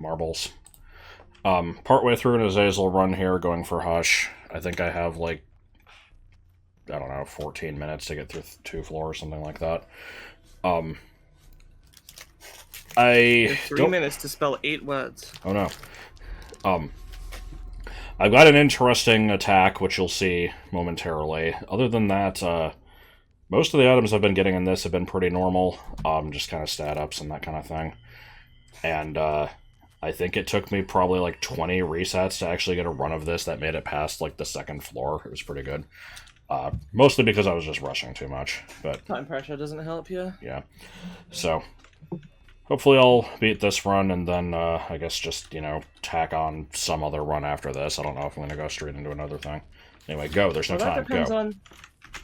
marbles. Partway through an Azazel run here, going for Hush. I think I have, like, I don't know, 14 minutes to get through 2 floors, something like that. You have 3 minutes to spell 8 words. Oh no. I've got an interesting attack, which you'll see momentarily. Other than that, most of the items I've been getting in this have been pretty normal. Just kind of stat ups and that kind of thing. And, I think it took me probably like 20 resets to actually get a run of this that made it past, like, the 2nd floor. It was pretty good. Mostly because I was just rushing too much, but... Time pressure doesn't help you. Yeah. So, hopefully I'll beat this run, and then, I guess just, you know, tack on some other run after this. I don't know if I'm gonna go straight into another thing. Anyway, go. There's no time. That depends go. on...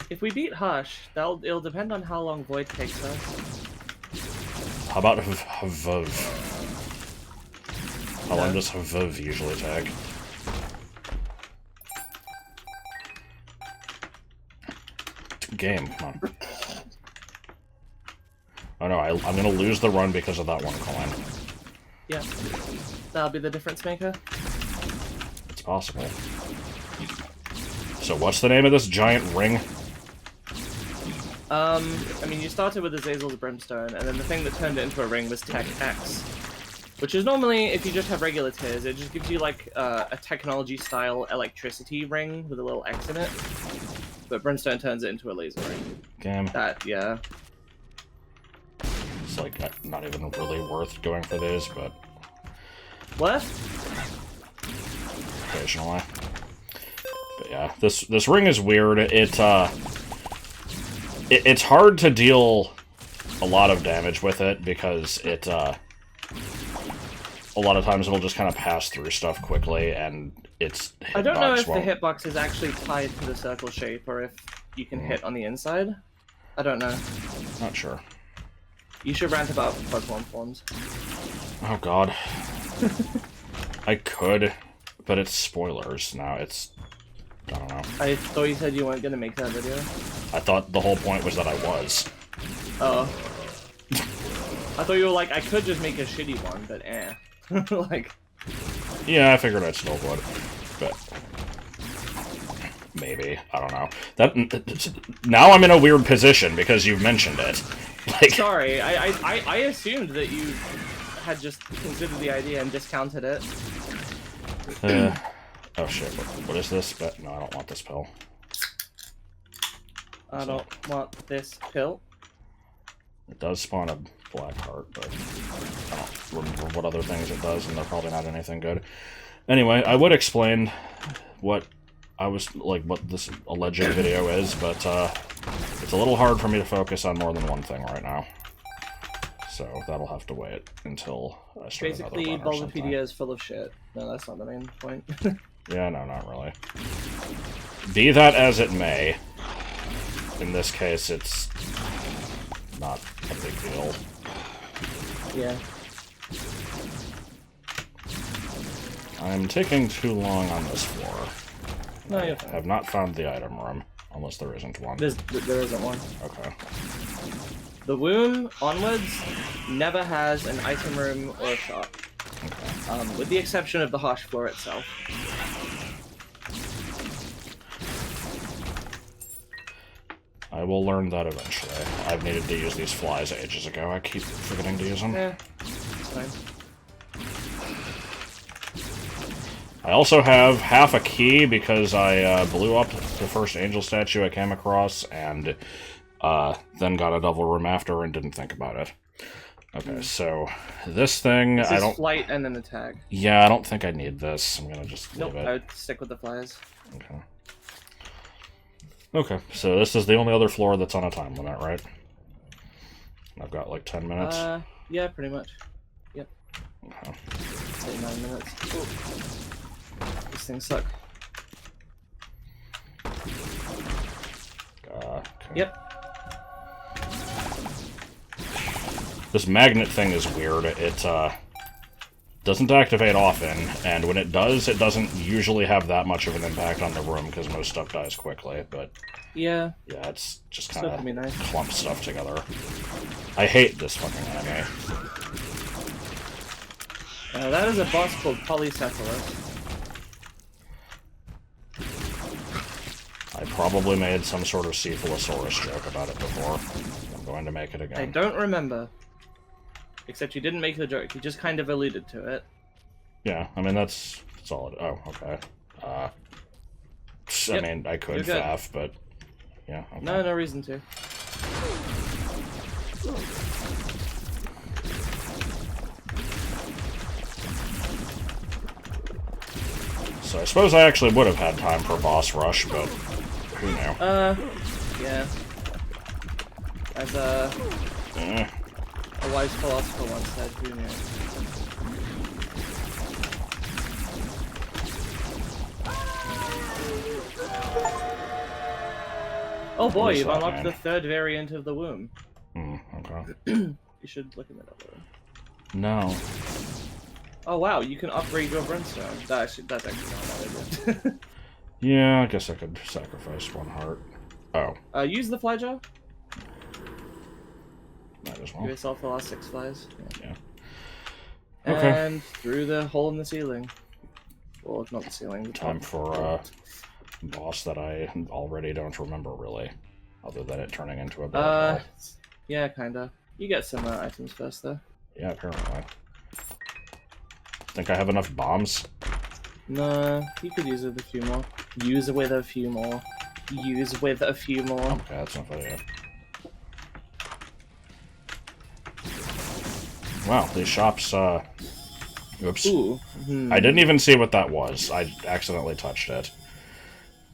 If we beat Hush, it'll depend on how long Void takes us. How about How long does Hviv usually take? Game, come on. Oh no, I'm gonna lose the run because of that one coin. Yeah. That'll be the difference maker. It's possible. So what's the name of this giant ring? I mean, you started with Azazel's Brimstone, and then the thing that turned it into a ring was Tech X. Which is normally, if you just have regular tears, it just gives you, like, a technology-style electricity ring with a little X in it. But Brimstone turns it into a laser ring. Game. Yeah. It's, like, not even really worth going for these, but... What? Occasionally. But yeah, this ring is weird. It's hard to deal a lot of damage with it, because it, a lot of times it'll just kind of pass through stuff quickly, and it's I don't know if the hitbox is actually tied to the circle shape, or if you can hit on the inside. I don't know. Not sure. You should rant about Pokemon forms. Oh god. I could, but it's spoilers now. It's... I don't know. I thought you said you weren't gonna make that video. I thought the whole point was that I was. Oh. I thought you were like, I could just make a shitty one, but eh. Like... Yeah, I figured I still would, but... Maybe. I don't know. Now I'm in a weird position because you've mentioned it. Like... Sorry, I assumed that you had just considered the idea and discounted it. Oh shit, what is this? But no, I don't want this pill. I don't want this pill. It does spawn a black heart, but I don't remember what other things it does, and they're probably not anything good. Anyway, I would explain what what this alleged video is, but it's a little hard for me to focus on more than one thing right now. So that'll have to wait until I start Basically, another run or something. Bulbapedia is full of shit. No, that's not the main point. Yeah, no, not really. Be that as it may, in this case, it's not a big deal. Yeah. I'm taking too long on this floor. No, I you're fine. have not found the item room, unless there isn't one. There isn't one. Okay. The Wound, onwards, never has an item room or a shop. Okay. With the exception of the Harsh floor itself. I will learn that eventually. I've needed to use these flies ages ago. I keep forgetting to use them. Yeah, it's fine. I also have half a key because I blew up the first angel statue I came across, and then got a double room after and didn't think about it. Okay, so this thing, This I is don't... flight and then attack. Yeah, I don't think I need this. I'm gonna just leave Nope, it. I would stick with the flies. Okay. Okay, so this is the only other floor that's on a time limit, right? I've got like 10 minutes. Yeah, pretty much. Yep. Okay. Say 9 minutes. Ooh. These things suck. Okay. Yep. This magnet thing is weird. It doesn't activate often, and when it does, it doesn't usually have that much of an impact on the room because most stuff dies quickly, but... Yeah. Yeah, it's just kind Still of can be nice. clump stuff together. I hate this fucking enemy. That is a boss called Polycephalus. I probably made some sort of cephalosaurus joke about it before. I'm going to make it again. I don't remember. Except you didn't make the joke, you just kind of alluded to it. Yeah, I mean, that's all it... Oh, okay. Yep, I mean, I could faff, but... Yeah, okay. No reason to. So I suppose I actually would have had time for boss rush, but who knew? Yeah. As a wise philosopher once said, who knew? Oh boy, you've unlocked the third variant of the womb. Okay. You should look in that other room. No. Oh wow, you can upgrade your brimstone. That's actually not bad, is it? Yeah, I guess I could sacrifice one heart. Oh. Use the fly jar. Might as well. Give yourself the last 6 flies. Yeah. Okay. And through the hole in the ceiling. Well, not the ceiling. The Time for a boss that I already don't remember, really. Other than it turning into a ball. Yeah, kinda. You get some items first, though. Yeah, apparently. Think I have enough bombs? No, you could use it with a few more. Use with a few more. Use with a few more. Okay, that's not bad. Wow, these shops, oops. Ooh. I didn't even see what that was. I accidentally touched it.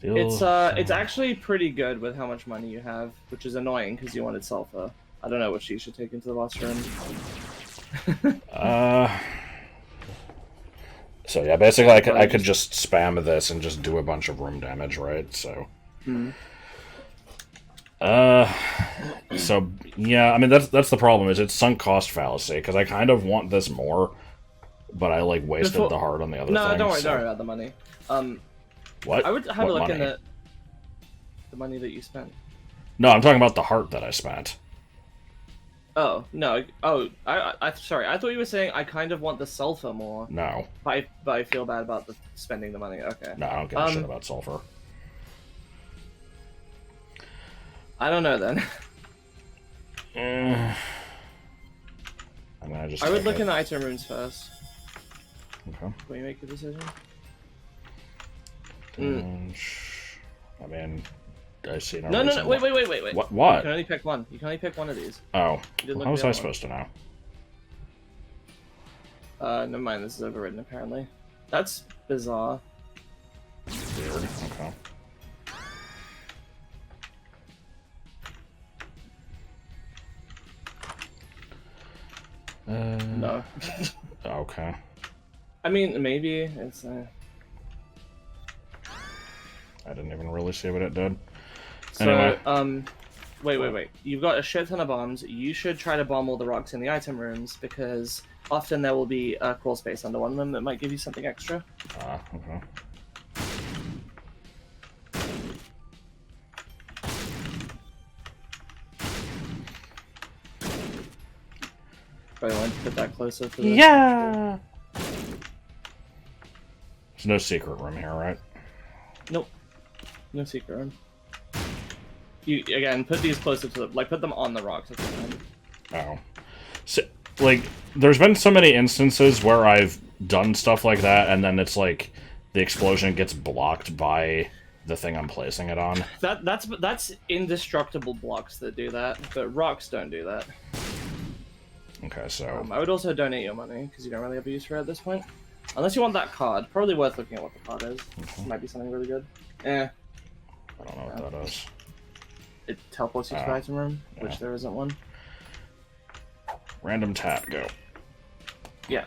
It's actually pretty good with how much money you have, which is annoying because you wanted sulfur. I don't know what you should take into the boss room. So yeah, basically I could just spam this and just do a bunch of room damage, right? So. So yeah, I mean that's the problem, is it's sunk cost fallacy, because I kind of want this more, but I like wasted the heart on the other thing. No, don't worry about the money. What? I would have a look money? in the money that you spent. No, I'm talking about the heart that I spent. Oh no! Oh, I sorry. I thought you were saying I kind of want the sulfur more. No. But I feel bad about spending the money. Okay. No, I don't give a shit about sulfur. I don't know then. I mean, I would look in the item rooms first. Okay. Before you make a decision. I mean, I see no. No! Wait! What? You can only pick one. You can only pick one of these. Oh. How was I supposed to know? Never mind. This is overridden apparently. That's bizarre. Weird. Okay. No. Okay. I mean, maybe it's. I didn't even really see what it did. So, anyway. Wait. You've got a shit ton of bombs. You should try to bomb all the rocks in the item rooms, because often there will be a crawl space under one of them that might give you something extra. Okay. Probably want to put that closer to the... Yeah! There's no secret room here, right? Nope. No secret room. You, again, put these closer to the... Like, put them on the rocks if you can. Oh. So, like, there's been so many instances where I've done stuff like that, and then it's like, the explosion gets blocked by the thing I'm placing it on. That's indestructible blocks that do that, but rocks don't do that. Okay, so... I would also donate your money, because you don't really have a use for it at this point. Unless you want that card. Probably worth looking at what the card is. Okay. Might be something really good. I don't know what that is. It teleports you to the item room, yeah. which there isn't one. Random tap, go. Yeah.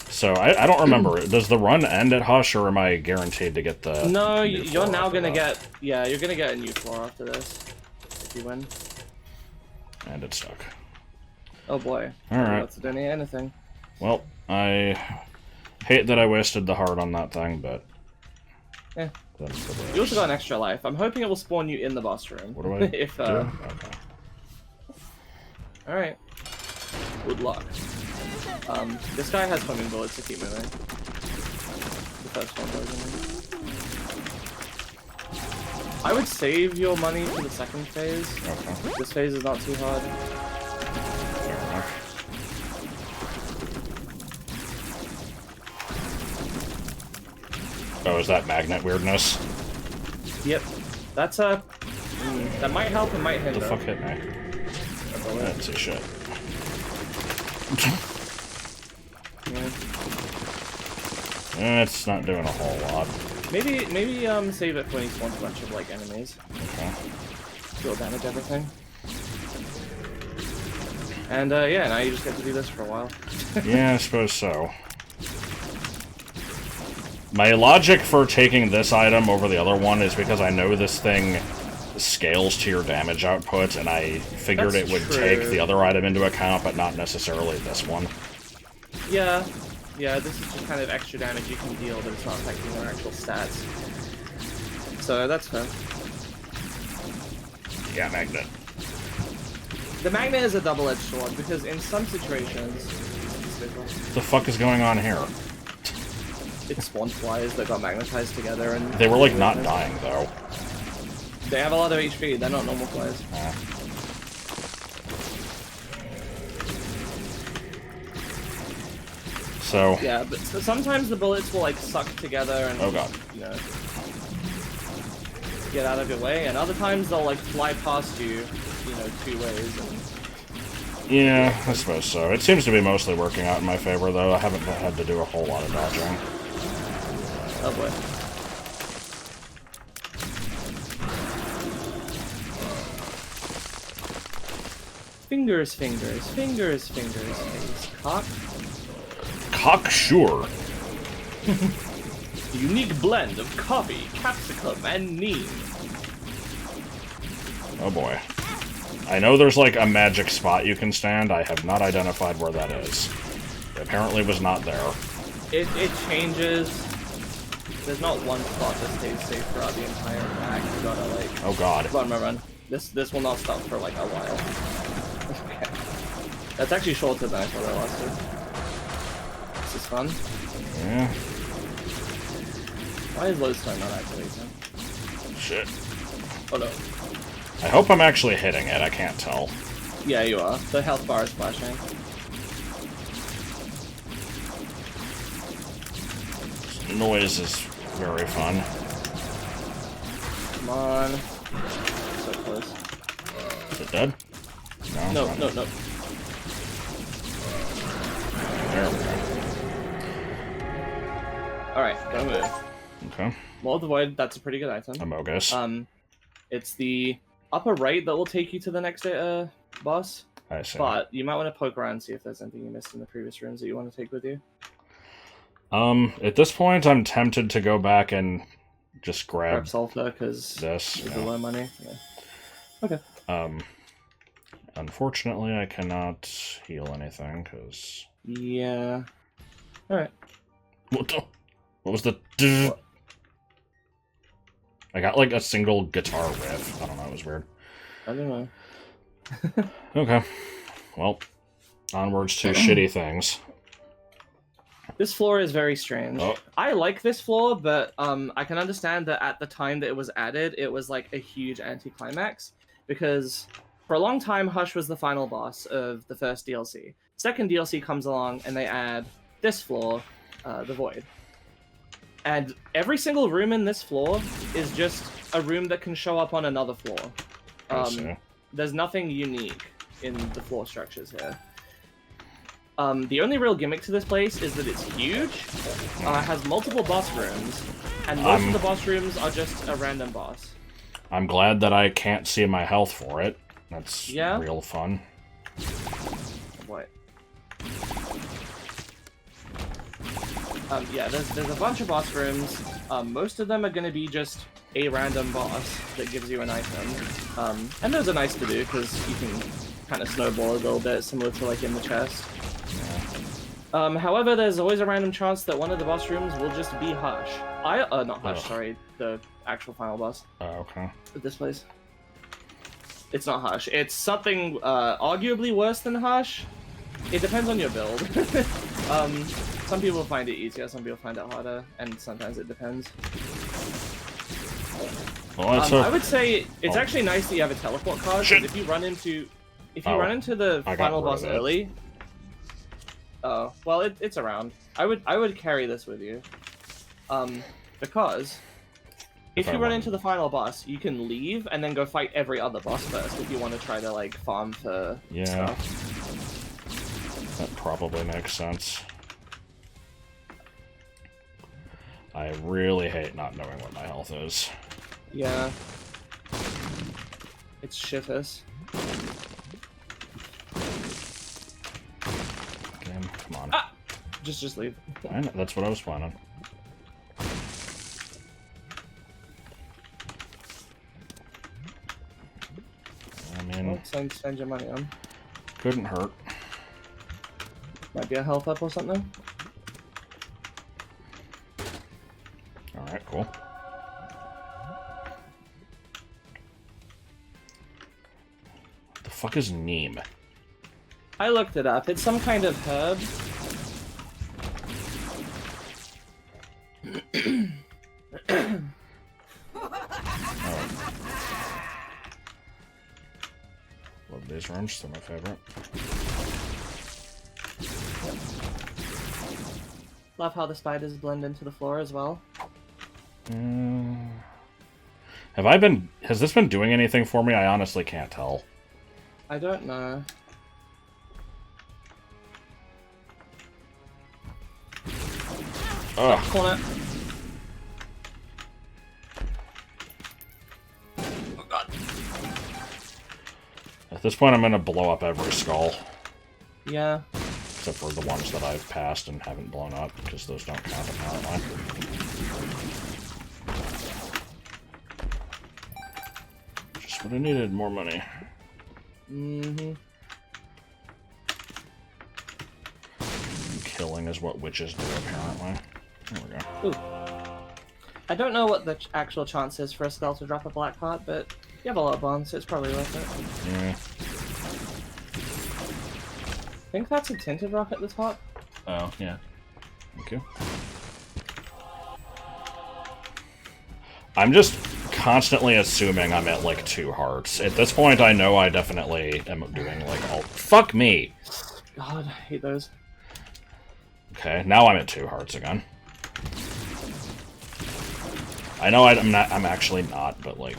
So, I don't remember. Does the run end at Hush, or am I guaranteed to get the... No, you're now gonna get... Yeah, you're gonna get a new floor after this. If you win. And it's stuck. Oh boy. Alright. Not to donate anything. Well, I hate that I wasted the heart on that thing, but... Yeah. You also got an extra life. I'm hoping it will spawn you in the boss room. What do I if, do? Okay. Alright. Good luck. This guy has swimming bullets to keep moving. The first one does. I would save your money for the second phase. Okay. This phase is not too hard. Fair enough. Oh, is that magnet weirdness? Yep. That's a... that might help and might hinder. The fuck hit me? That's a shit. It's not doing a whole lot. Maybe save it for when he spawns a bunch of like enemies. Okay. He'll damage everything. And yeah, now you just get to do this for a while. Yeah, I suppose so. My logic for taking this item over the other one is because I know this thing scales to your damage output, and I figured That's it would true. take the other item into account, but not necessarily this one. Yeah, this is just kind of extra damage you can deal, but it's not affecting your actual stats. So that's fair. Yeah, magnet. The magnet is a double-edged sword, because in some situations... What the fuck is going on here? It spawned flies that got magnetized together and... They were, like, not dying, though. They have a lot of HP, they're not normal flies. So... Yeah, but sometimes the bullets will, like, suck together and... Oh god. You know... get out of your way, and other times they'll, like, fly past you, you know, 2 ways, and... Yeah, I suppose so. It seems to be mostly working out in my favor, though. I haven't had to do a whole lot of dodging. Oh boy. Fingers, fingers, fingers, fingers, fingers. Cock. Cocksure. Unique blend of coffee, capsicum, and neem. Oh boy. I know there's like a magic spot you can stand. I have not identified where that is. It apparently was not there. It changes. There's not one spot that stays safe throughout the entire pack. You gotta like... Oh god. Run. This will not stop for like a while. Okay. That's actually shorter than I thought it lasted. This is fun. Yeah. Why is lodestone not activating? Shit. Oh no. I hope I'm actually hitting it. I can't tell. Yeah, you are. The health bar is flashing. This noise is very fun. Come on. So close. Is it dead? No. There we go. Alright, don't move. Okay. Maw of the Void, that's a pretty good item. Amogus. It's the upper right that will take you to the next boss. I see. But you might want to poke around and see if there's anything you missed in the previous rooms that you want to take with you. At this point, I'm tempted to go back and just grab Sulfur, because this. it's low money. Yeah. Okay. Unfortunately, I cannot heal anything, because... Yeah. Alright. What was the... What? I got, like, a single guitar riff. I don't know, it was weird. I don't know. Okay. Well, onwards to shitty things. This floor is very strange. Oh. I like this floor, but I can understand that at the time that it was added, it was like a huge anticlimax, because for a long time, Hush was the final boss of the first DLC. Second DLC comes along, and they add this floor, the Void. And every single room in this floor is just a room that can show up on another floor. There's nothing unique in the floor structures here. The only real gimmick to this place is that it's huge, has multiple boss rooms, and most of the boss rooms are just a random boss. I'm glad that I can't see my health for it. That's real fun. What? Yeah, there's a bunch of boss rooms. Most of them are going to be just a random boss that gives you an item. And those are nice to do, because you can kind of snowball a little bit, similar to like in the chest. However, there's always a random chance that one of the boss rooms will just be Hush. Not Hush, sorry, the actual final boss. Oh, okay. Of this place. It's not Hush. It's something arguably worse than Hush, It depends on your build. Some people find it easier, some people find it harder, and sometimes it depends. Well, I would say it's actually nice that you have a teleport card, because if you run into the final boss early. Oh, well, it's around. I would carry this with you. Because if you run into the final boss, you can leave and then go fight every other boss first if you want to try to like farm for stuff. That probably makes sense. I really hate not knowing what my health is. Yeah. It's shittest. Come on. Ah! Just leave. I know, that's what I was planning. I mean... Well, spend your money on. Couldn't hurt. Might be a health up or something. Alright, cool. What the fuck is neem? I looked it up. It's some kind of herb. Love these rooms, they're my favorite. Love how the spiders blend into the floor as well. Has this been doing anything for me? I honestly can't tell. I don't know. Ugh. Corner. Oh god. At this point, I'm gonna blow up every skull. Yeah. Except for the ones that I've passed and haven't blown up, because those don't count apparently. Just what I needed, more money. Mm-hmm. Killing is what witches do, apparently. There we go. Ooh. I don't know what the actual chance is for a skull to drop a black heart, but you have a lot of bombs, so it's probably worth it. Yeah. I think that's a tinted rock at the top. Oh, yeah. Thank you. I'm just constantly assuming I'm at, like, 2 hearts. At this point, I know I definitely am doing, like, all... Fuck me! God, I hate those. Okay, now I'm at 2 hearts again. I know I'm actually not, but, like,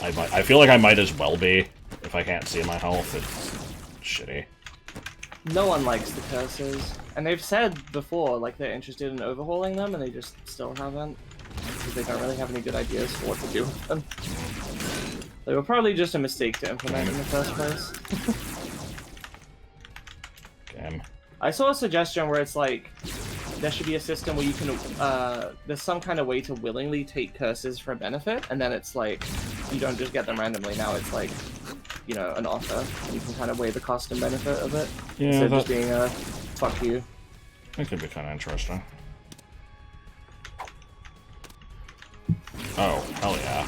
I feel like I might as well be. If I can't see my health, it's shitty. No one likes the curses. And they've said before, like, they're interested in overhauling them, and they just still haven't. Because they don't really have any good ideas for what to do with them. They were probably just a mistake to implement in the first place. Game. I saw a suggestion where it's like, there should be a system where you can, there's some kind of way to willingly take curses for a benefit, and then it's like, you don't just get them randomly, now it's like, you know, an offer. You can kind of weigh the cost and benefit of it. Yeah, instead of just being a, fuck you. That could be kind of interesting. Oh, hell yeah.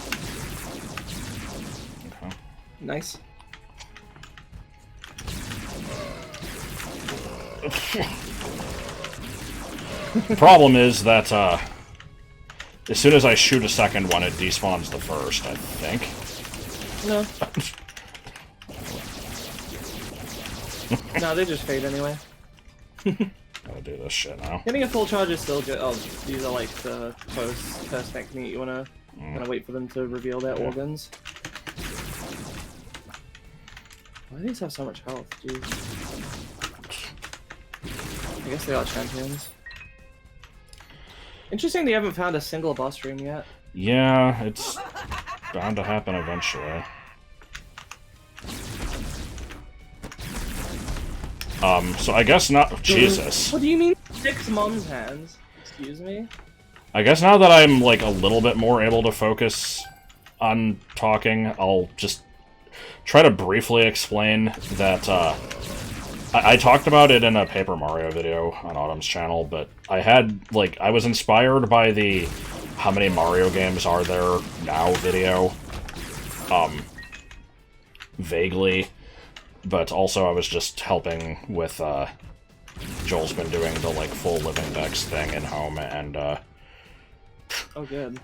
Okay. Nice. Problem is that, as soon as I shoot a second one, it despawns the first, I think. No. No, they just fade anyway. Gotta do this shit now. Getting a full charge is still good. Oh, these are like the first technique. You wanna wait for them to reveal their organs. Why do these have so much health? Jeez. I guess they are champions. Interesting they haven't found a single boss room yet. Yeah, it's bound to happen eventually. So I guess not- Jesus. What do you mean 6 mom's hands? Excuse me? I guess now that I'm, like, a little bit more able to focus on talking, I'll just try to briefly explain that, I talked about it in a Paper Mario video on Autumn's channel, but I was inspired by the how many Mario games are there now video. Vaguely. but also I was just helping with, Joel's been doing the, like, full living dex thing in home, and, Oh, good.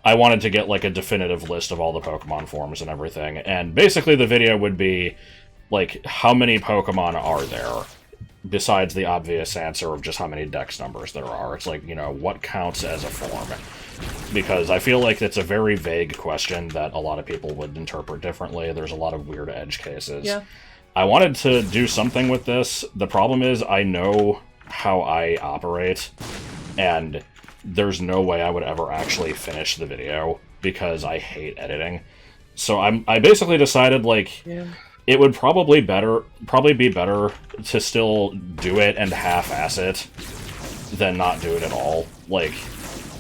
I wanted to get, like, a definitive list of all the Pokemon forms and everything, and basically the video would be, like, how many Pokemon are there, besides the obvious answer of just how many dex numbers there are. It's like, you know, what counts as a form? Because I feel like it's a very vague question that a lot of people would interpret differently. There's a lot of weird edge cases. Yeah. I wanted to do something with this. The problem is I know how I operate, and there's no way I would ever actually finish the video because I hate editing. So I basically decided, like, Yeah. it would probably be better to still do it and half-ass it than not do it at all. Like,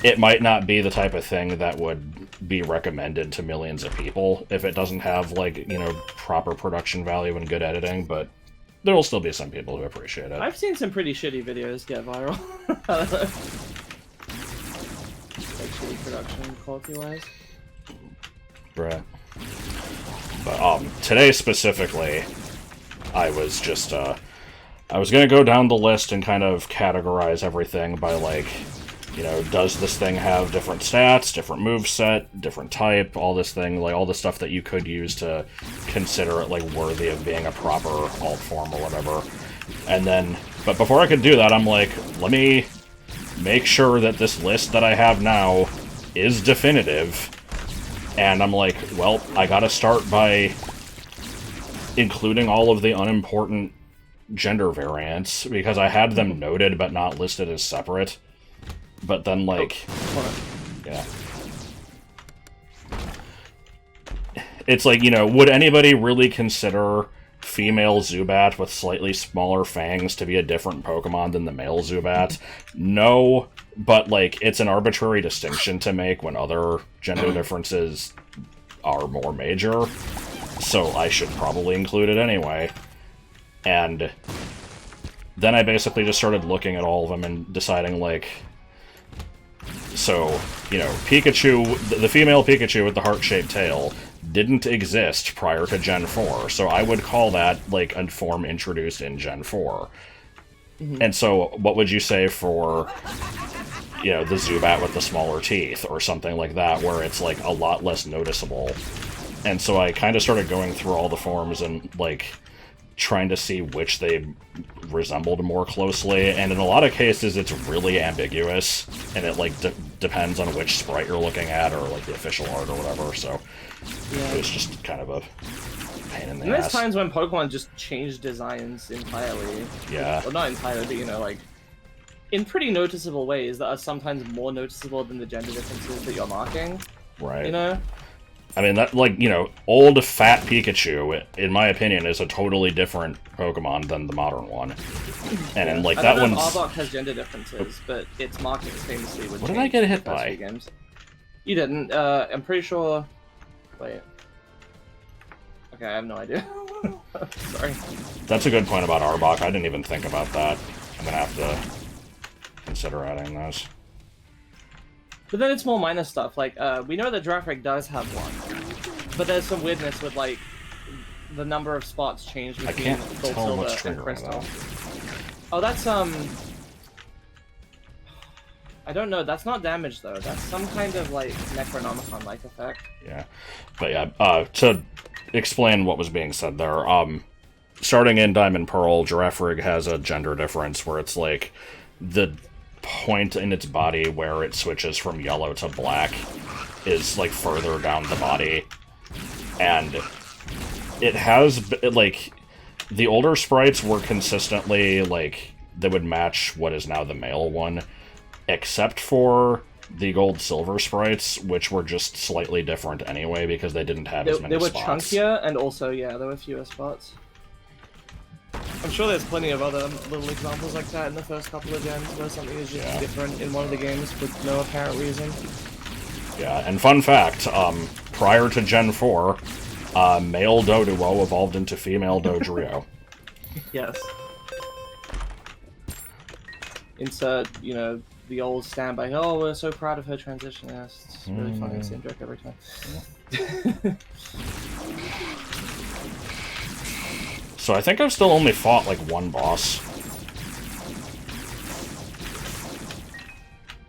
it might not be the type of thing that would be recommended to millions of people if it doesn't have, like, you know, proper production value and good editing, but there will still be some people who appreciate it. I've seen some pretty shitty videos get viral. Like, shitty production quality-wise. Right. But, today specifically, I was just, I was gonna go down the list and kind of categorize everything by, like, you know, does this thing have different stats, different moveset, different type, all this thing, like, all the stuff that you could use to consider it, like, worthy of being a proper alt form or whatever. And then, but before I could do that, I'm like, let me make sure that this list that I have now is definitive. And I'm like, well, I gotta start by including all of the unimportant gender variants, because I had them noted but not listed as separate. But then, like, yeah. It's like, you know, would anybody really consider female Zubat with slightly smaller fangs to be a different Pokemon than the male Zubat? No, but, like, it's an arbitrary distinction to make when other gender differences are more major, so I should probably include it anyway. And then I basically just started looking at all of them and deciding, like, so, you know, Pikachu, the female Pikachu with the heart-shaped tail, didn't exist prior to Gen 4, so I would call that, like, a form introduced in Gen 4. Mm-hmm. And so, what would you say for, you know, the Zubat with the smaller teeth, or something like that, where it's, like, a lot less noticeable? And so I kind of started going through all the forms and, like, trying to see which they resembled more closely, and in a lot of cases it's really ambiguous, and it, like, depends on which sprite you're looking at, or, like, the official art or whatever, so yeah. It was just kind of a pain in the ass. There's times when Pokemon just change designs entirely. Yeah. Well, not entirely, but, you know, like, in pretty noticeable ways that are sometimes more noticeable than the gender differences that you're marking. Right. You know? I mean, that, like, you know, old fat Pikachu, in my opinion, is a totally different Pokemon than the modern one. And, and like, that one's... Arbok has gender differences, but its markings famously would What did I get hit by? Games. You didn't. I'm pretty sure... Wait. Okay, I have no idea. Sorry. That's a good point about Arbok. I didn't even think about that. I'm gonna have to consider adding those. But then it's more minor stuff, like, we know that Girafarig does have one, but there's some weirdness with, like, the number of spots changed between Gold, Silver, and Crystal. Oh, that's, I don't know, that's not damage, though. That's some kind of, like, Necronomicon-like effect. Yeah. But yeah, to explain what was being said there, starting in Diamond Pearl, Girafarig has a gender difference where it's, like, the point in its body where it switches from yellow to black is, like, further down the body, and it has, like, the older sprites were consistently, like, they would match what is now the male one, except for the gold silver sprites, which were just slightly different anyway because they didn't have as many spots. They were chunkier, and also, yeah, there were fewer spots. I'm sure there's plenty of other little examples like that in the first couple of gens where something is just different in one of the games with no apparent reason. Yeah, and fun fact, prior to Gen 4, male Doduo evolved into female Dodrio. Yes. Insert, you know, the old standby, oh, we're so proud of her transition. Yes, it's really funny, same joke every time. So I think I've still only fought, like, one boss.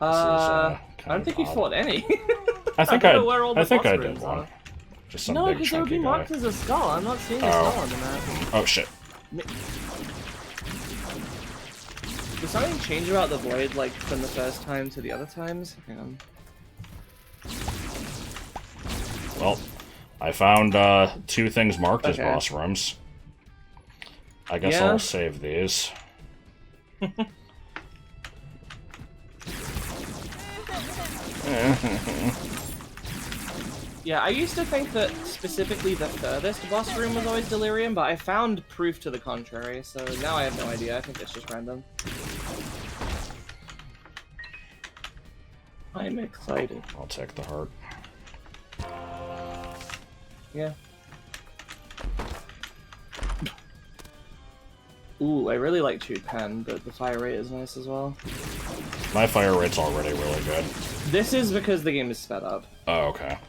I don't think you fought any. I think don't know where all the I boss did rooms one. are. Just some No, big because it would be chunky marked guy. as a skull. I'm not seeing a skull on the map. Oh, shit. Did something change about the void, like, from the first time to the other times? Hang on. Well, I found 2 things marked as Okay. boss rooms. I guess Yeah. I'll save these. Yeah, I used to think that specifically the furthest boss room was always Delirium, but I found proof to the contrary, so now I have no idea. I think it's just random. I'm excited. I'll take the heart. Yeah. Ooh, I really like Chewed Pen, but the fire rate is nice as well. My fire rate's already really good. This is because the game is sped up. Oh, okay.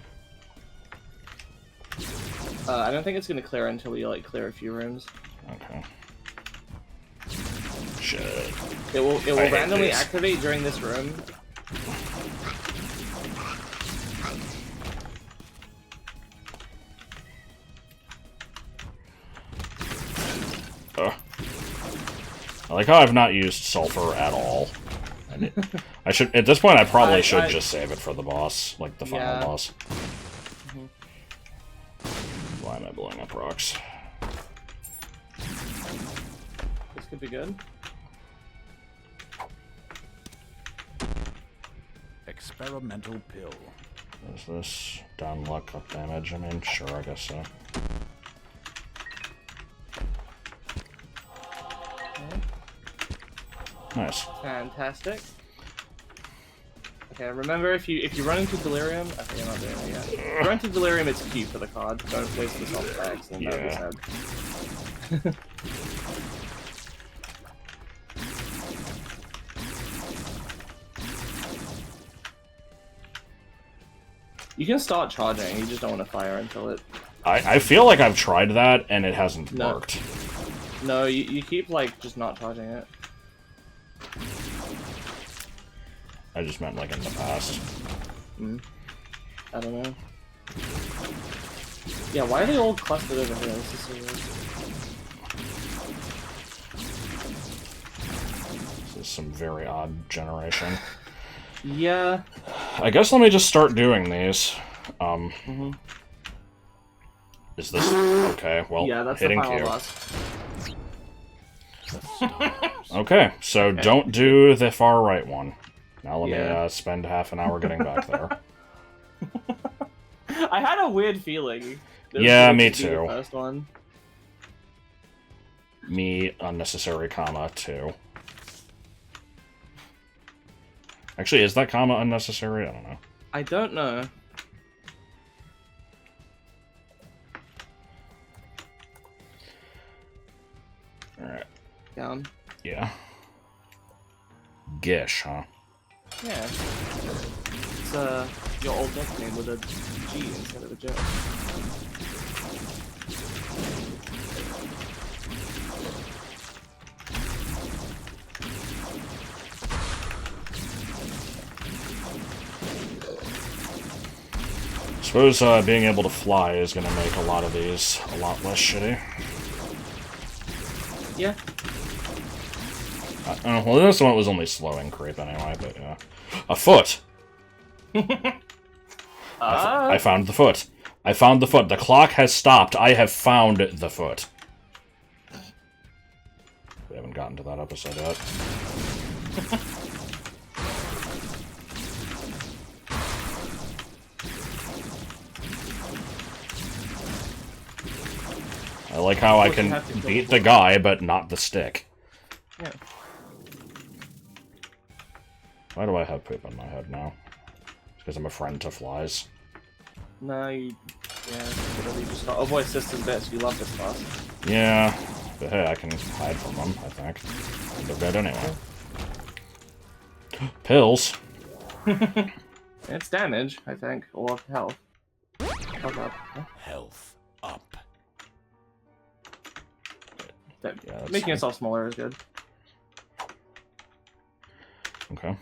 I don't think it's gonna clear until we like clear a few rooms. Okay. Shit. It will hate randomly these. activate during this room. I like how I've not used sulfur at all. I should, at this point, I probably should just save it for the boss, like the final boss. Why am I blowing up rocks? This could be good. Experimental pill. Is this down luck, up damage? I mean, sure, I guess so. Nice. Fantastic. Okay, remember if you run into Delirium, okay, I'm not doing it yet. If you run into Delirium, it's Q for the card. Don't waste the soft bags, and that would be sad. You can start charging, you just don't want to fire until it... I feel like I've tried that, and it hasn't worked. No, you keep, like, just not charging it. I just meant, like, in the past. I don't know. Yeah, why are they all clustered over here? This is so weird. This is some very odd generation. Yeah. I guess let me just start doing these. Is this... Okay, well, Yeah, that's hitting the final Q. boss. Okay, so don't do the far right one. Now let me spend half an hour getting back there. I had a weird feeling. Yeah, me The too. first one. Me, unnecessary comma, too. Actually, is that comma unnecessary? I don't know. I don't know. Alright. Down. Yeah. Gish, huh? Yeah. It's your old nickname with a G instead of a J. Suppose being able to fly is going to make a lot of these a lot less shitty. Yeah. Well, this one was only slowing creep anyway, but yeah. A foot! I found the foot. I found the foot. The clock has stopped. I have found the foot. We haven't gotten to that episode yet. I like how I can beat the guy, but not the stick. Yeah. Why do I have poop on my head now? It's because I'm a friend to flies. No, you... Yeah, whatever you just thought. Oh boy, Sister's Bits, you love this boss. Yeah, but hey, I can hide from them, I think. And they're dead anyway. Pills. It's damage, I think, or health. Health up. Health up. Yeah, making yourself smaller is good. Okay.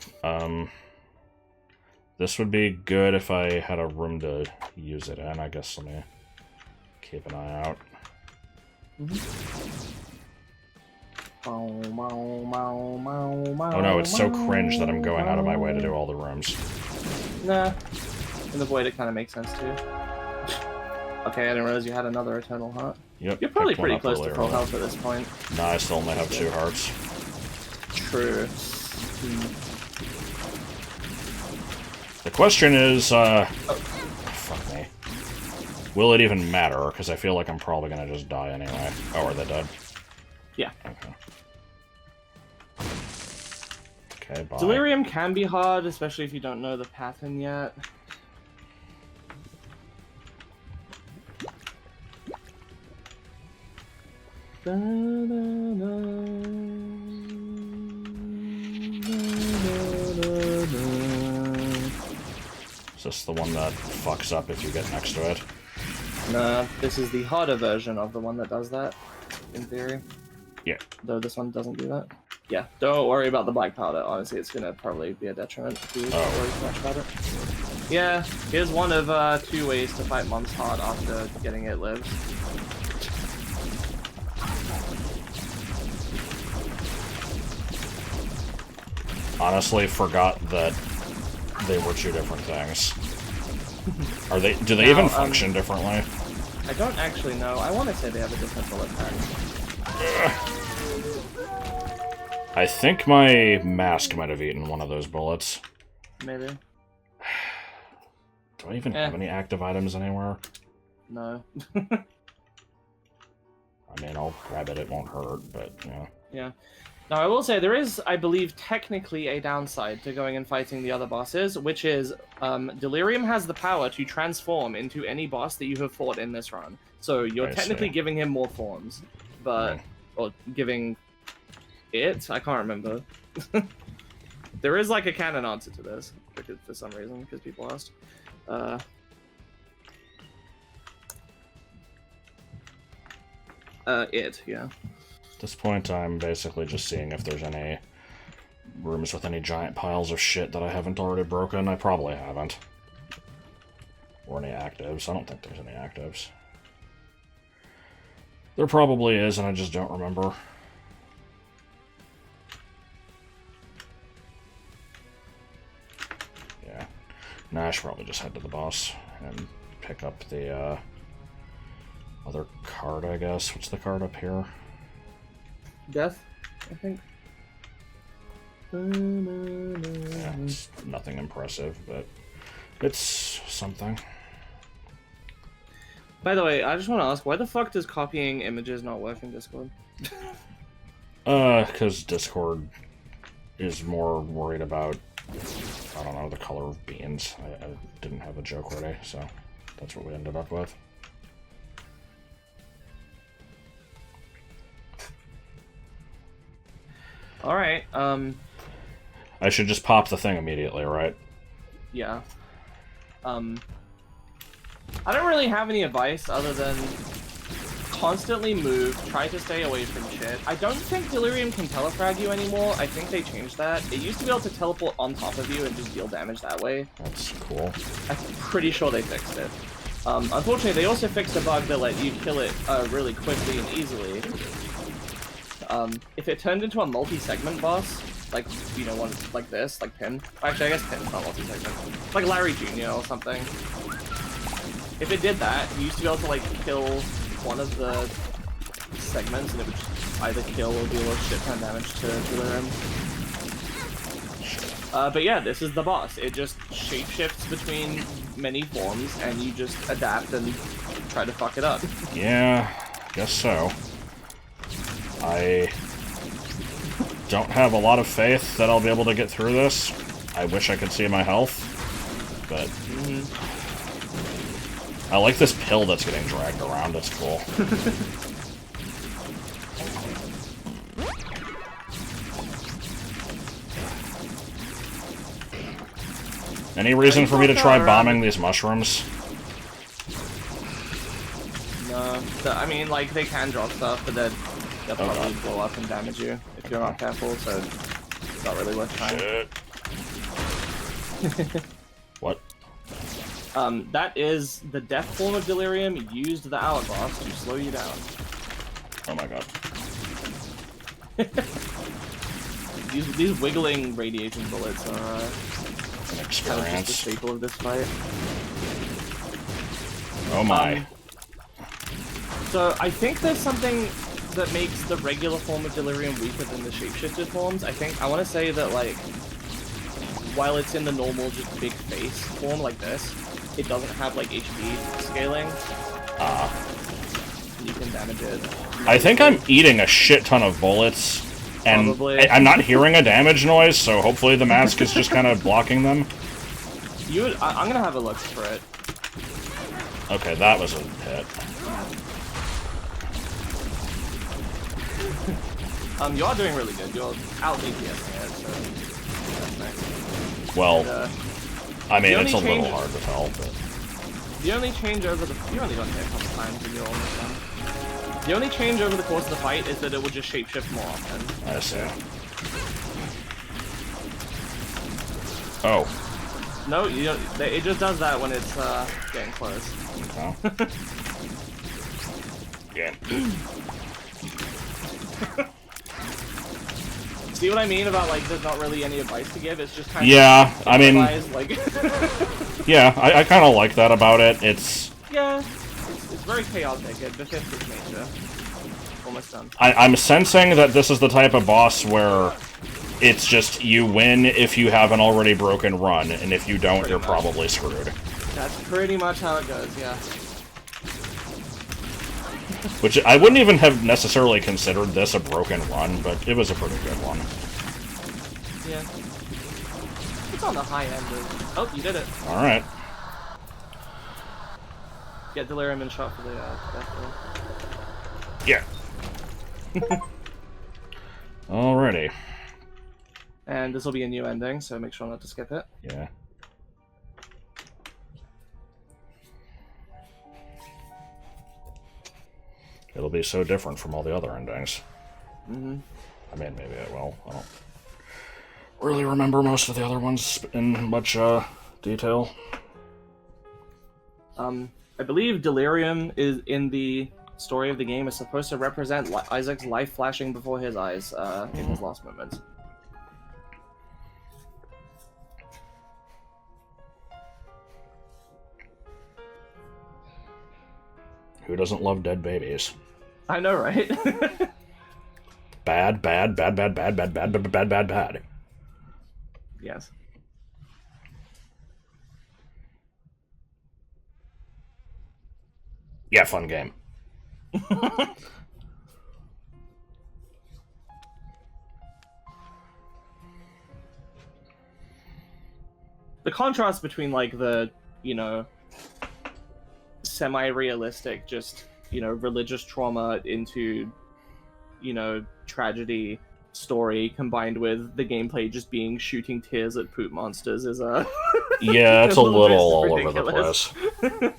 This would be good if I had a room to use it in. I guess let me keep an eye out. Oh no, it's so cringe that I'm going out of my way to do all the rooms. Nah. In the void, it kind of makes sense too. Okay, I didn't realize you had another Eternal Heart. Yep. You're probably picked one pretty up close to earlier. full health at this point. Nah, I still only have 2 hearts. True. The question is, fuck me. Will it even matter? Because I feel like I'm probably gonna just die anyway. Oh, are they dead? Yeah. Okay. Okay, bye. Delirium can be hard, especially if you don't know the pattern yet. Is this the one that fucks up if you get next to it? Nah, this is the harder version of the one that does that, in theory. Yeah. Though this one doesn't do that. Yeah, don't worry about the black powder. Honestly, it's gonna probably be a detriment if you don't worry too much about it. Yeah, here's one of 2 ways to fight Mom's Heart after getting it lived. Honestly, forgot that they were 2 different things. Are they? Do they even function differently? I don't actually know. I want to say they have a different bullet pack. I think my mask might have eaten one of those bullets. Maybe. Do I even have any active items anywhere? No. I mean, I'll grab it. It won't hurt, but yeah. Yeah. Now, I will say there is, I believe, technically a downside to going and fighting the other bosses, which is Delirium has the power to transform into any boss that you have fought in this run. So you're technically giving him more forms, but or giving it. I can't remember. There is like a canon answer to this, for some reason, because people asked. Yeah. At this point, I'm basically just seeing if there's any rooms with any giant piles of shit that I haven't already broken. I probably haven't. Or any actives. I don't think there's any actives. There probably is, and I just don't remember. Yeah. Nah, I should probably just head to the boss and pick up the other card, I guess. What's the card up here? Death, I think. Yeah, it's nothing impressive, but it's something. By the way, I just want to ask, why the fuck does copying images not work in Discord? Because Discord is more worried about, I don't know, the color of beans. I didn't have a joke ready, so that's what we ended up with. Alright, I should just pop the thing immediately, right? yeah. I don't really have any advice other than constantly move, try to stay away from shit. I don't think Delirium can telefrag you anymore. I think they changed that. It used to be able to teleport on top of you and just deal damage that way. That's cool. I'm pretty sure they fixed it. Unfortunately, they also fixed a bug that let you kill it really quickly and easily. If it turned into a multi-segment boss, like, you know, one like this, like Pin. Actually, I guess Pin's not multi-segment. Like Larry Jr. or something. If it did that, you used to be able to, like, kill one of the segments, and it would just either kill or deal a shit ton of damage to Delirium. But yeah, this is the boss. It just shapeshifts between many forms, and you just adapt and try to fuck it up. Yeah, guess so. I don't have a lot of faith that I'll be able to get through this. I wish I could see my health, but I like this pill that's getting dragged around. It's cool. Any reason for me to try bombing these mushrooms? No, I mean, like, they can drop stuff, but then They'll probably blow up and damage you if you're not careful, so it's not really worth trying. Shit. What? That is the death form of Delirium used the Hourglass to slow you down. Oh my god. These wiggling radiating bullets are An kind of experience. just the staple of this fight. Oh my. So I think there's something that makes the regular form of Delirium weaker than the shapeshifted forms. I want to say that, like, while it's in the normal just big face form like this, it doesn't have like HP scaling. You can damage it. I think I'm eating a shit ton of bullets, and Probably. I'm not hearing a damage noise, so hopefully the mask is just kind of blocking them. I'm gonna have a look for it. Okay, that was a hit. You are doing really good. You're out DPSing it, so that's nice. Well, And, I mean, the it's a only little change- hard to tell, but... the only change over the you only got hit a couple times and you're almost done. The only change over the course of the fight is that it will just shapeshift more often. I see. Oh. No, it just does that when it's getting close. Oh. Yeah. See what I mean about, like, there's not really any advice to give, it's just kind Yeah, of... I mean... like... Yeah, I kind of like that about it. It's... Yeah, it's very chaotic, it befits its nature. Almost done. I'm sensing that this is the type of boss where it's just you win if you have an already broken run, and if you don't, you're probably screwed. That's pretty much how it goes, yeah. Which I wouldn't even have necessarily considered this a broken run, but it was a pretty good one. Yeah. It's on the high end of... Oh, you did it. Alright. Get Delirium and shot for the death roll. Yeah. Alrighty. And this will be a new ending, so make sure not to skip it. Yeah. It'll be so different from all the other endings. Mm-hmm. I mean, maybe it will. I don't really remember most of the other ones in much detail. I believe Delirium is in the story of the game is supposed to represent Isaac's life flashing before his eyes in his last moments. Who doesn't love dead babies? I know, right? Bad, bad, bad, bad, bad, bad, bad, bad, bad, bad, bad. Yes. Yeah, fun game. The contrast between, like, the, semi-realistic, just, religious trauma into, tragedy story combined with the gameplay just being shooting tears at poop monsters is Yeah, it's a little bit all over the ridiculous. place.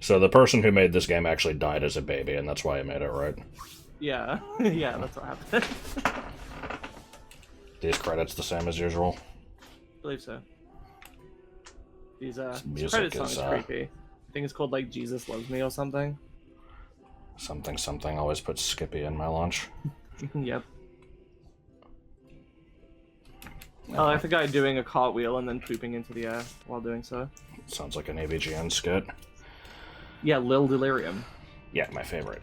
So the person who made this game actually died as a baby, and that's why he made it, right? Yeah, yeah, that's what happened. These credits the same as usual. I believe so. These music credit song is, is creepy. I think it's called like Jesus Loves Me or something. Something, something. Always put Skippy in my lunch. Yep. Oh, I think I'm doing a cartwheel and then pooping into the air while doing so. Sounds like an AVGN skit. Yeah, Lil Delirium. Yeah, my favorite.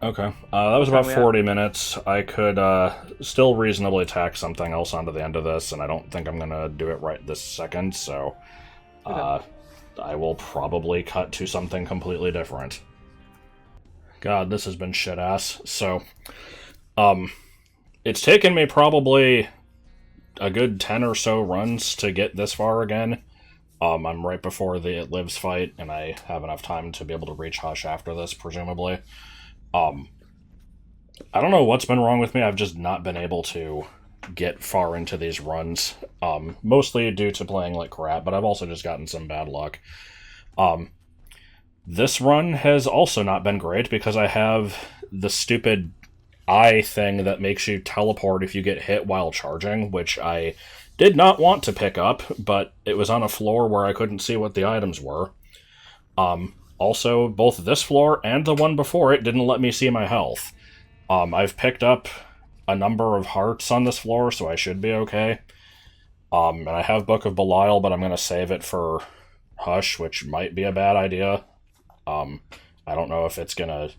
Okay. That was about 40 minutes. I could still reasonably tack something else onto the end of this, and I don't think I'm going to do it right this second, so I will probably cut to something completely different. God, this has been shit-ass. So, it's taken me probably a good 10 or so runs to get this far again. I'm right before the It Lives fight, and I have enough time to be able to reach Hush after this, presumably. I don't know what's been wrong with me. I've just not been able to get far into these runs. Mostly due to playing like crap, but I've also just gotten some bad luck. This run has also not been great because I have the stupid eye thing that makes you teleport if you get hit while charging, which I did not want to pick up, but it was on a floor where I couldn't see what the items were. Also, both this floor and the one before it didn't let me see my health. I've picked up a number of hearts on this floor, so I should be okay. And I have Book of Belial, but I'm going to save it for Hush, which might be a bad idea. I don't know if it's going to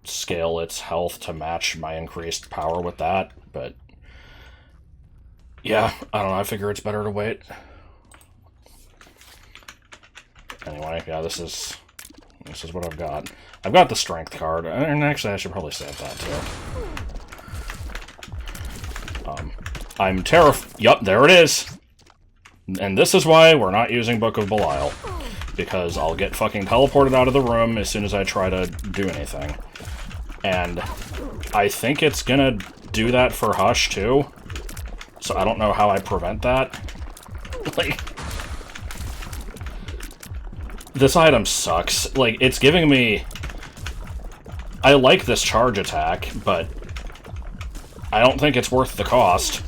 scale its health to match my increased power with that, but yeah, I don't know, I figure it's better to wait. Anyway, yeah, this is what I've got. I've got the strength card, and actually I should probably save that too. I'm terrified. Yup, there it is! And this is why we're not using Book of Belial. Because I'll get fucking teleported out of the room as soon as I try to do anything. And I think it's gonna do that for Hush, too. So I don't know how I prevent that. Like, this item sucks. Like, it's giving me... I like this charge attack, but I don't think it's worth the cost.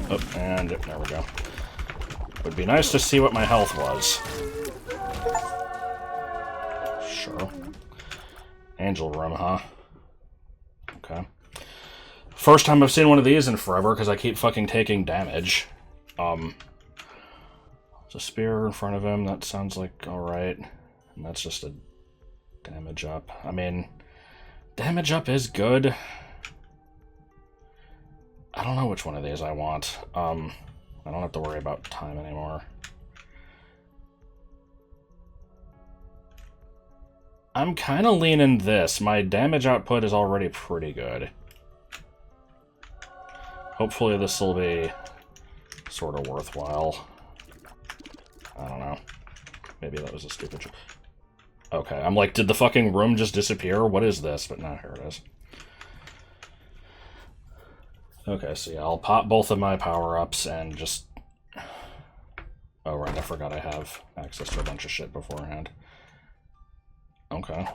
Oh, and there we go. Would be nice to see what my health was. Sure. Angel room, huh? Okay. First time I've seen one of these in forever, because I keep fucking taking damage. There's a spear in front of him, that sounds like alright. And that's just a damage up. I mean, damage up is good. I don't know which one of these I want. I don't have to worry about time anymore. I'm kind of leaning this. My damage output is already pretty good. Hopefully this will be sort of worthwhile. I don't know. Maybe that was a stupid... Okay, I'm like, did the fucking room just disappear? What is this? But no, here it is. Okay, so yeah, I'll pop both of my power-ups and just... Oh, right, I forgot I have access to a bunch of shit beforehand. Okay.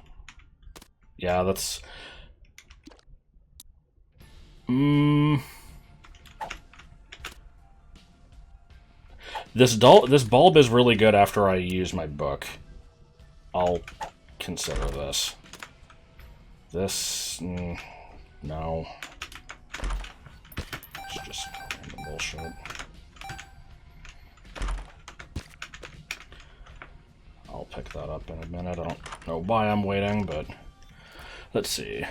Yeah, that's... This bulb is really good after I use my book. I'll consider this. This... no. It's just random bullshit. I'll pick that up in a minute. I don't know why I'm waiting, but... Let's see.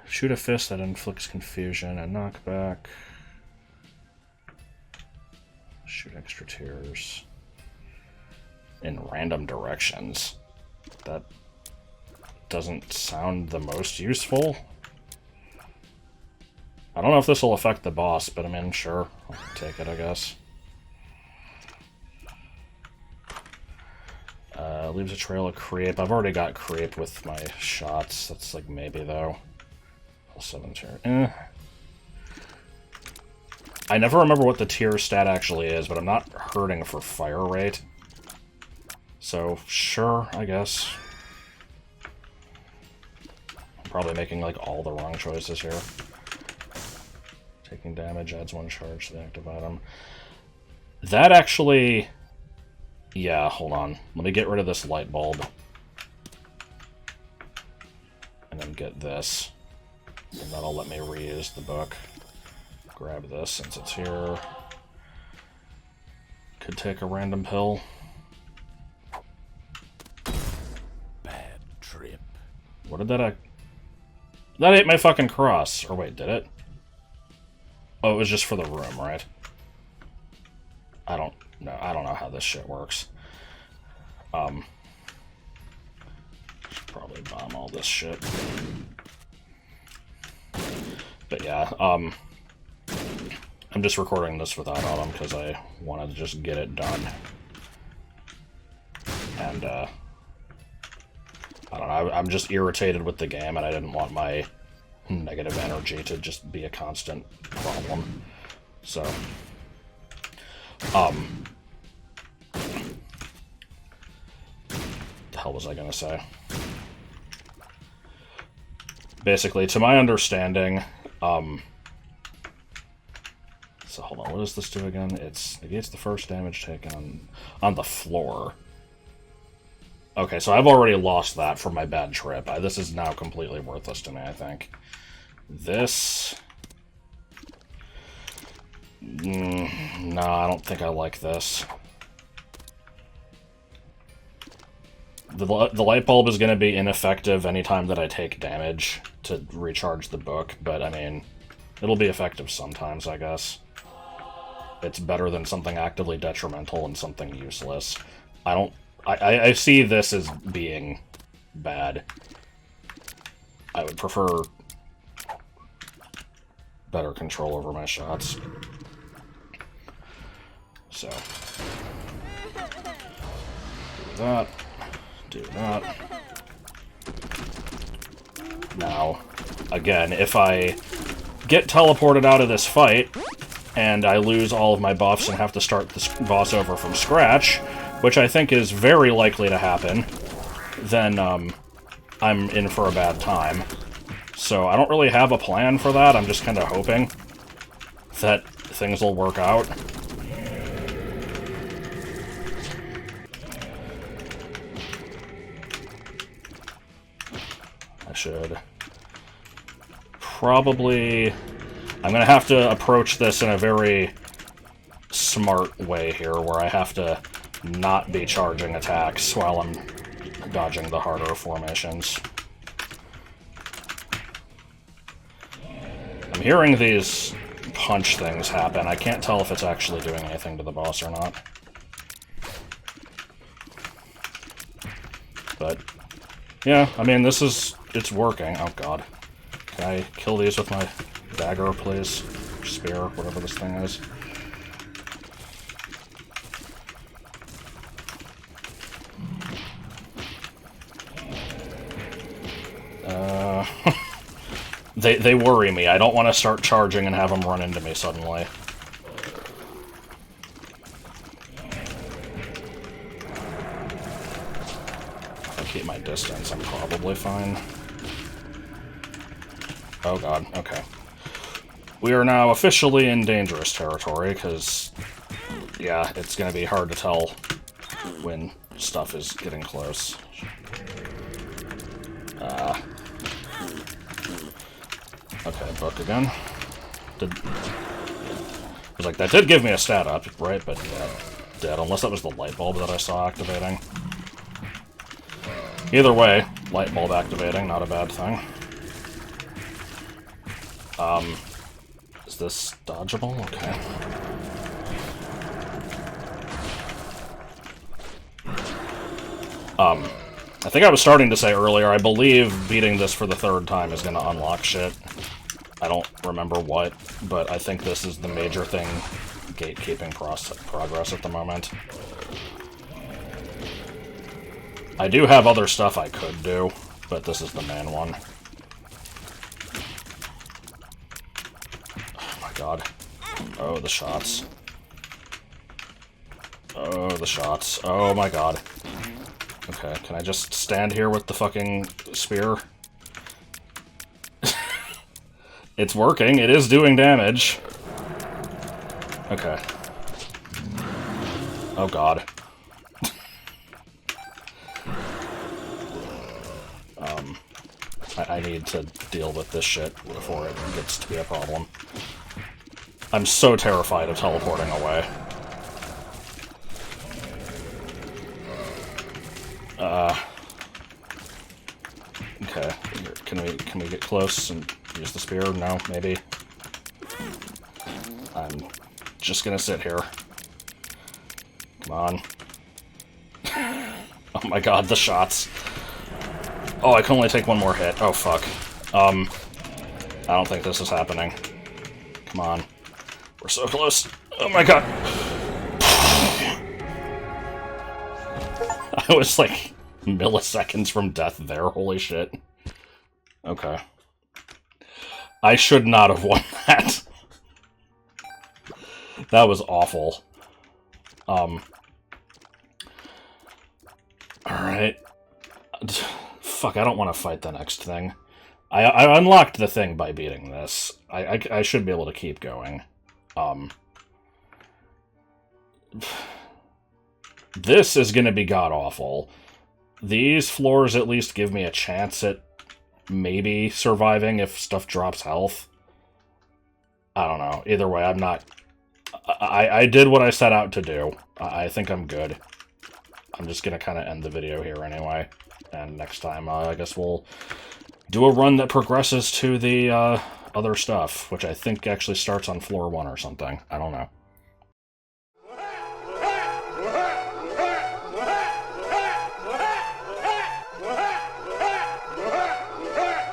Shoot a fist that inflicts confusion and knockback. Shoot extra tears. In random directions. That doesn't sound the most useful. I don't know if this will affect the boss, but I mean, sure. I'll take it, I guess. Leaves a trail of creep. I've already got creep with my shots. That's like maybe, though. +7 tier. I never remember what the tier stat actually is, but I'm not hurting for fire rate. So, sure, I guess. I'm probably making, like, all the wrong choices here. Taking damage adds 1 charge to the active item. That actually... Yeah, hold on. Let me get rid of this light bulb. And then get this. And that'll let me reuse the book. Grab this since it's here. Could take a random pill. Bad trip. What did that... That ate my fucking cross. Or wait, did it? Oh, it was just for the room, right? I don't know how this shit works. Should probably bomb all this shit. But yeah, I'm just recording this without Autumn because I wanted to just get it done. And, I don't know, I'm just irritated with the game and I didn't want my negative energy to just be a constant problem. So, the hell was I gonna say? Basically, to my understanding, so hold on, what does this do again? It negates the first damage taken on the floor. Okay, so I've already lost that from my bad trip. This is now completely worthless to me, I think. This... no, I don't think I like this. The light bulb is going to be ineffective anytime that I take damage to recharge the book, but, I mean, it'll be effective sometimes, I guess. It's better than something actively detrimental and something useless. I see this as being bad. I would prefer better control over my shots. So, do that. Do that. Now, again, if I get teleported out of this fight, and I lose all of my buffs and have to start this boss over from scratch, which I think is very likely to happen, then I'm in for a bad time. So I don't really have a plan for that, I'm just kind of hoping that things will work out. I should probably... I'm going to have to approach this in a very smart way here, where I have to not be charging attacks while I'm dodging the harder formations. I'm hearing these punch things happen. I can't tell if it's actually doing anything to the boss or not. But, yeah, I mean, it's working. Oh god. Can I kill these with my dagger, please? Spear, whatever this thing is. They worry me. I don't want to start charging and have them run into me suddenly. If I keep my distance, I'm probably fine. Oh god, okay. We are now officially in dangerous territory, because, yeah, it's going to be hard to tell when stuff is getting close. Okay, book again. I was like, that did give me a stat up, right? But, dead, unless that was the light bulb that I saw activating. Either way, light bulb activating, not a bad thing. Is this dodgeable? Okay. I think I was starting to say earlier, I believe beating this for the third time is going to unlock shit. I don't remember what, but I think this is the major thing gatekeeping progress at the moment. I do have other stuff I could do, but this is the main one. Oh my god. Oh, the shots. Oh, the shots. Oh my god. Okay, can I just stand here with the fucking spear? It's working, it is doing damage. Okay. Oh god. I need to deal with this shit before it gets to be a problem. I'm so terrified of teleporting away. Okay, can we get close and use the spear? No, maybe. I'm just gonna sit here. Come on. Oh my god, the shots. Oh, I can only take one more hit. Oh, fuck. I don't think this is happening. Come on. We're so close. Oh my god. I was like milliseconds from death there. Holy shit. Okay. I should not have won that. That was awful. Alright. Fuck, I don't want to fight the next thing. I unlocked the thing by beating this. I should be able to keep going. This is gonna be god-awful. These floors at least give me a chance at maybe surviving if stuff drops health. I don't know. Either way, I'm not... I did what I set out to do. I think I'm good. I'm just gonna kind of end the video here anyway. And next time, I guess we'll do a run that progresses to the other stuff, which I think actually starts on floor 1 or something. I don't know.